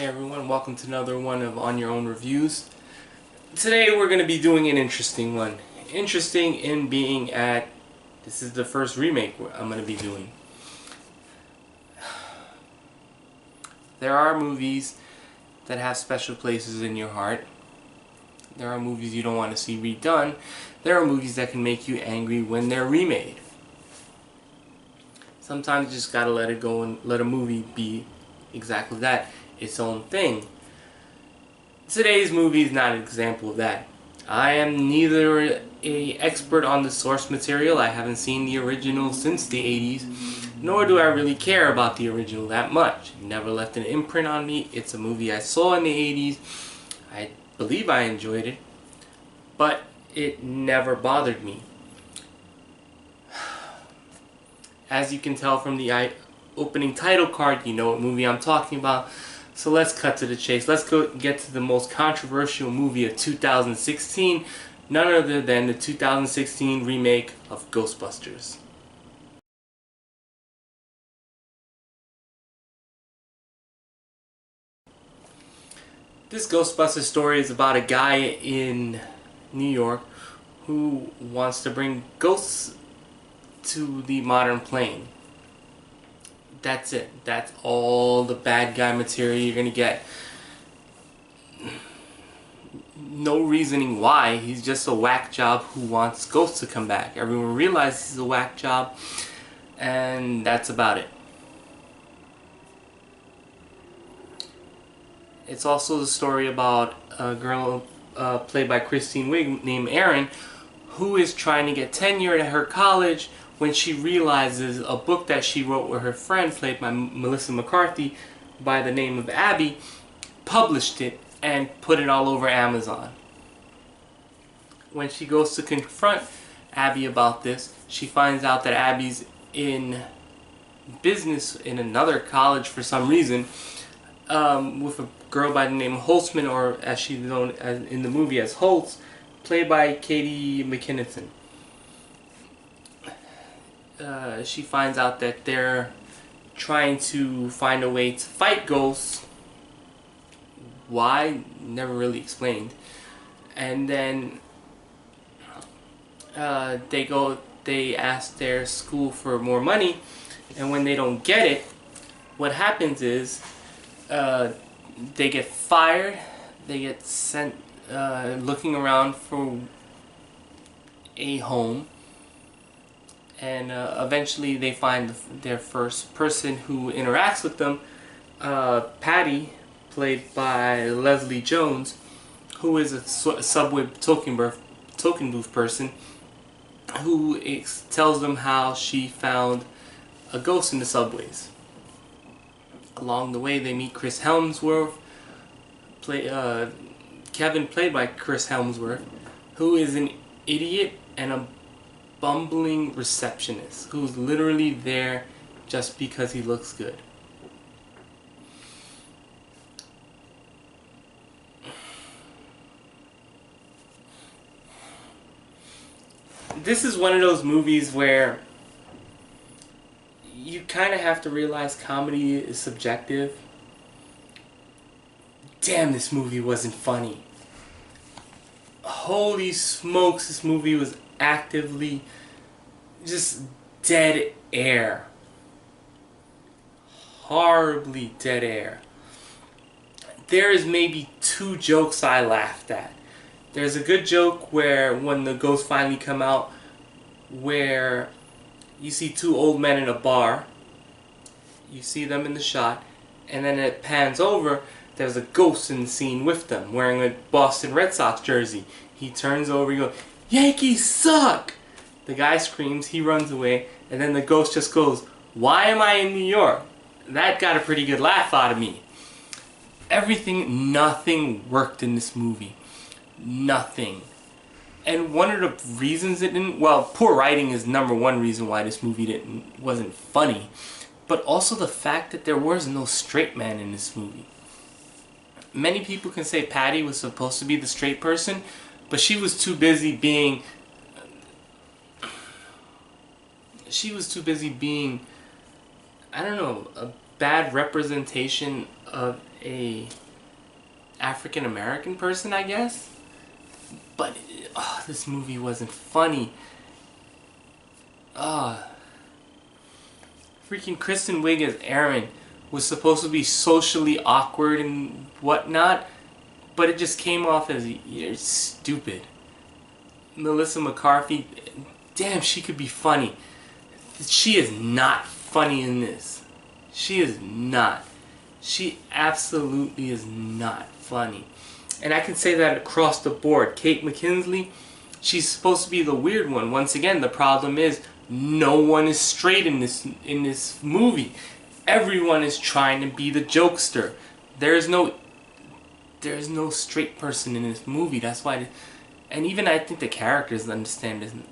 Hey everyone, welcome to another one of On Your Own Reviews. Today we're going to be doing an interesting one. Interesting in being this is the first remake I'm going to be doing. There are movies that have special places in your heart. There are movies you don't want to see redone. There are movies that can make you angry when they're remade. Sometimes you just gotta let it go and let a movie be exactly that, its own thing. Today's movie is not an example of that. I am neither an expert on the source material. I haven't seen the original since the 80s, nor do I really care about the original that much. It never left an imprint on me. It's a movie I saw in the 80s. I believe I enjoyed it, but it never bothered me. As you can tell from the opening title card, you know what movie I'm talking about. So let's cut to the chase. Let's get to the most controversial movie of 2016, none other than the 2016 remake of Ghostbusters. This Ghostbusters story is about a guy in New York who wants to bring ghosts to the modern plane. That's it. That's all the bad guy material you're gonna get. No reasoning why. He's just a whack job who wants ghosts to come back. Everyone realizes he's a whack job, and that's about it. It's also the story about a girl played by Kristen Wiig named Erin, who is trying to get tenure at her college when she realizes a book that she wrote with her friend, played by Melissa McCarthy, by the name of Abby, published it and put it all over Amazon. When she goes to confront Abby about this, she finds out that Abby's in business in another college for some reason, with a girl by the name of Holtzman, or as she's known in the movie as Holtz, played by Katie McKinnon. She finds out that they're trying to find a way to fight ghosts. Why? Never really explained. And then they ask their school for more money, and when they don't get it, what happens is they get fired. They get sent looking around for a home. And eventually they find their first person who interacts with them, Patty, played by Leslie Jones, who is a subway token booth person, who tells them how she found a ghost in the subways. Along the way they meet Chris Hemsworth, Kevin, played by Chris Hemsworth, who is an idiot and a bumbling receptionist who's literally there just because he looks good. This is one of those movies where you kind of have to realize comedy is subjective. Damn, this movie wasn't funny. Holy smokes, this movie was actively just dead air. Horribly dead air. There is maybe 2 jokes I laughed at. There's a good joke where when the ghosts finally come out, where you see 2 old men in a bar. You see them in the shot, and then it pans over. There's a ghost in the scene with them, wearing a Boston Red Sox jersey. He turns over, he goes, "Yankees suck!" The guy screams, he runs away, and then the ghost just goes, "Why am I in New York?" That got a pretty good laugh out of me. Nothing worked in this movie. Nothing. And one of the reasons it didn't, well, poor writing is #1 reason why this movie wasn't funny, but also the fact that there was no straight man in this movie. Many people can say Patty was supposed to be the straight person, but she was too busy being I don't know, a bad representation of a African American person, I guess. But this movie wasn't funny. Freaking Kristen Wiig as Erin was supposed to be socially awkward and whatnot, but it just came off as you're stupid. Melissa McCarthy, damn, she could be funny. She is not funny in this. She is not. She absolutely is not funny. And I can say that across the board. Kate McKinley, she's supposed to be the weird one. Once again, the problem is no one is straight in this movie. Everyone is trying to be the jokester. There's no straight person in this movie. That's why, and even I think the characters understand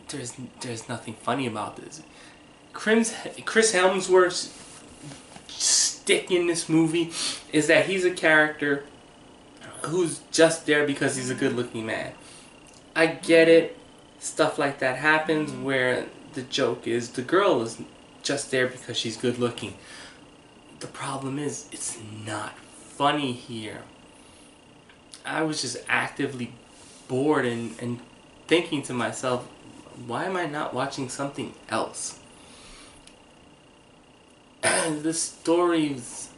there's nothing funny about this. Chris Hemsworth's stick in this movie is that he's a character who's just there because he's a good-looking man. I get it. Stuff like that happens where the joke is the girl is just there because she's good-looking. The problem is it's not funny here. I was just actively bored and thinking to myself, why am I not watching something else? The story's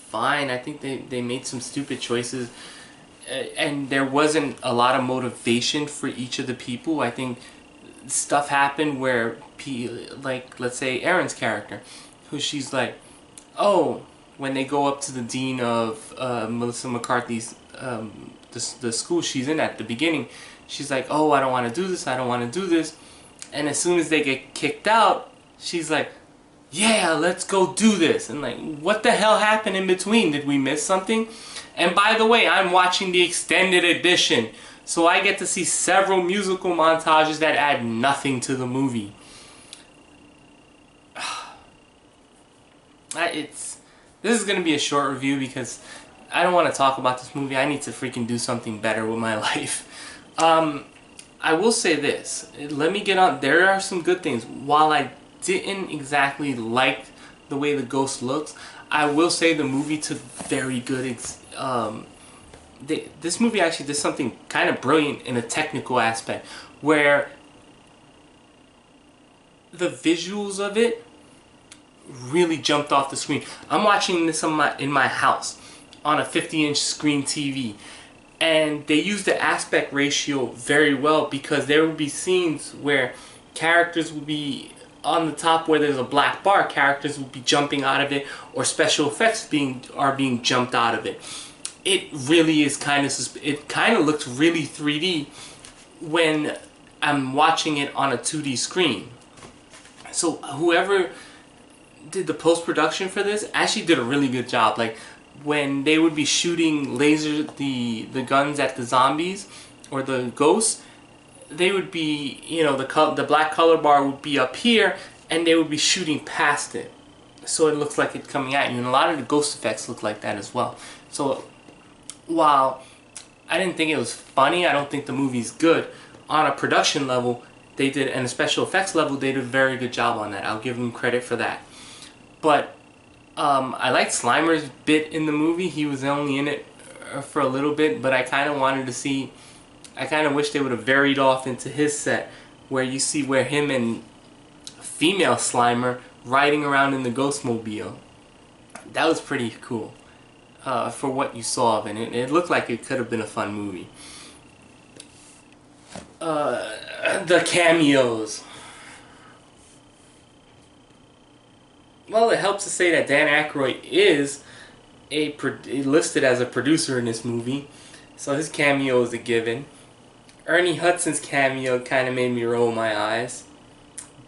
fine. I think they made some stupid choices, and there wasn't a lot of motivation for each of the people. I think stuff happened where, like, let's say Erin's character, who she's like, oh, when they go up to the dean of Melissa McCarthy's, the school she's in at the beginning, she's like, oh, I don't want to do this, I don't want to do this. And as soon as they get kicked out, she's like, yeah, let's go do this. And like, what the hell happened in between? Did we miss something? And by the way, I'm watching the extended edition, so I get to see several musical montages that add nothing to the movie. This is going to be a short review because I don't want to talk about this movie. I need to freaking do something better with my life. I will say this. Let me get on. There are some good things. While I didn't exactly like the way the ghost looks, I will say the movie took very good. This movie actually did something kind of brilliant in a technical aspect, where the visuals of it really jumped off the screen. I'm watching this in my house on a 50-inch screen TV, and they used the aspect ratio very well, because there would be scenes where characters would be on the top where there's a black bar, characters would be jumping out of it, or special effects are being jumped out of it. It really is it kind of looks really 3D when I'm watching it on a 2D screen. So whoever did the post-production for this actually did a really good job. Like, when they would be shooting the guns at the zombies or the ghosts, they would be, you know, the black color bar would be up here, and they would be shooting past it, so it looks like it's coming at you. And a lot of the ghost effects look like that as well. So while I didn't think it was funny, I don't think the movie's good, on a production level they did, and a special effects level, they did a very good job on that. I'll give them credit for that. But I liked Slimer's bit in the movie. He was only in it for a little bit, but I kind of wanted to see, I kind of wish they would have varied off into his set, where you see where him and female Slimer riding around in the Ghostmobile. That was pretty cool for what you saw of it. It looked like it could have been a fun movie. The cameos. Well, it helps to say that Dan Aykroyd is listed as a producer in this movie, so his cameo is a given. Ernie Hudson's cameo kind of made me roll my eyes.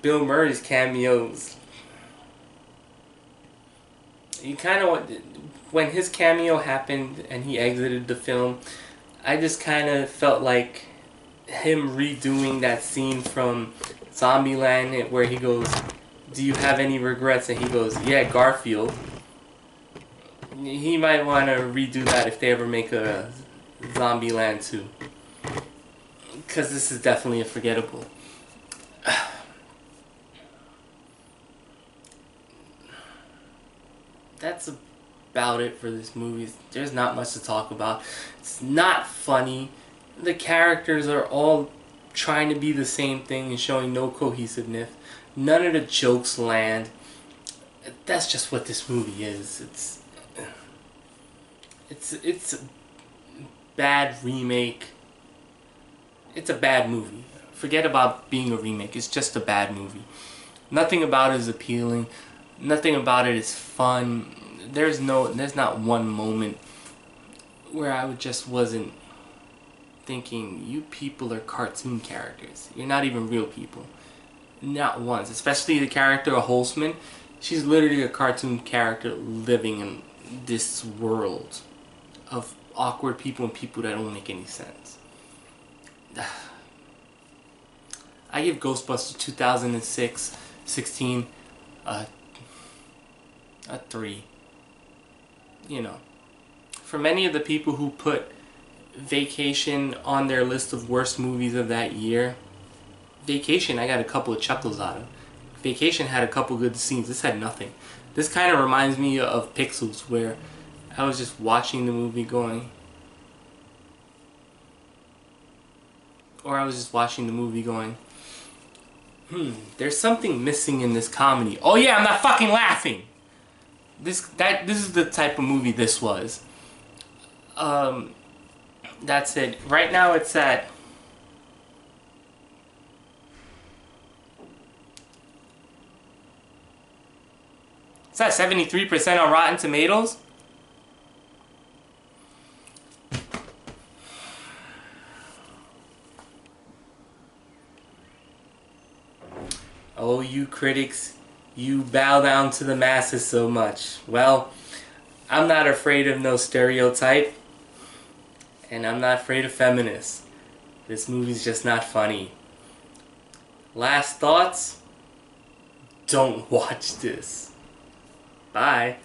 Bill Murray's cameos, you kind of, when his cameo happened and he exited the film, I just kind of felt like him redoing that scene from Zombieland where he goes, do you have any regrets? And he goes, yeah, Garfield. He might want to redo that if they ever make a Zombieland 2. Because this is definitely a forgettable. about it for this movie. There's not much to talk about. It's not funny. The characters are all trying to be the same thing and showing no cohesiveness. None of the jokes land. That's just what this movie is. It's a bad remake. It's a bad movie. Forget about being a remake. It's just a bad movie. Nothing about it is appealing. Nothing about it is fun. There's not one moment where I just wasn't thinking, you people are cartoon characters. You're not even real people. Not once. Especially the character of Holtzman. She's literally a cartoon character living in this world of awkward people and people that don't make any sense. I give Ghostbusters 2016 a 3. You know, for many of the people who put Vacation on their list of worst movies of that year, Vacation I got a couple of chuckles out of. Vacation had a couple good scenes. This had nothing. This kind of reminds me of Pixels, where I was just watching the movie going, there's something missing in this comedy. Oh yeah, I'm not fucking laughing. This is the type of movie this was. That's it. Right now it's at It's at 73% on Rotten Tomatoes. Oh, you critics, you bow down to the masses so much. Well, I'm not afraid of no stereotype, and I'm not afraid of feminists. This movie's just not funny. Last thoughts? Don't watch this. Bye.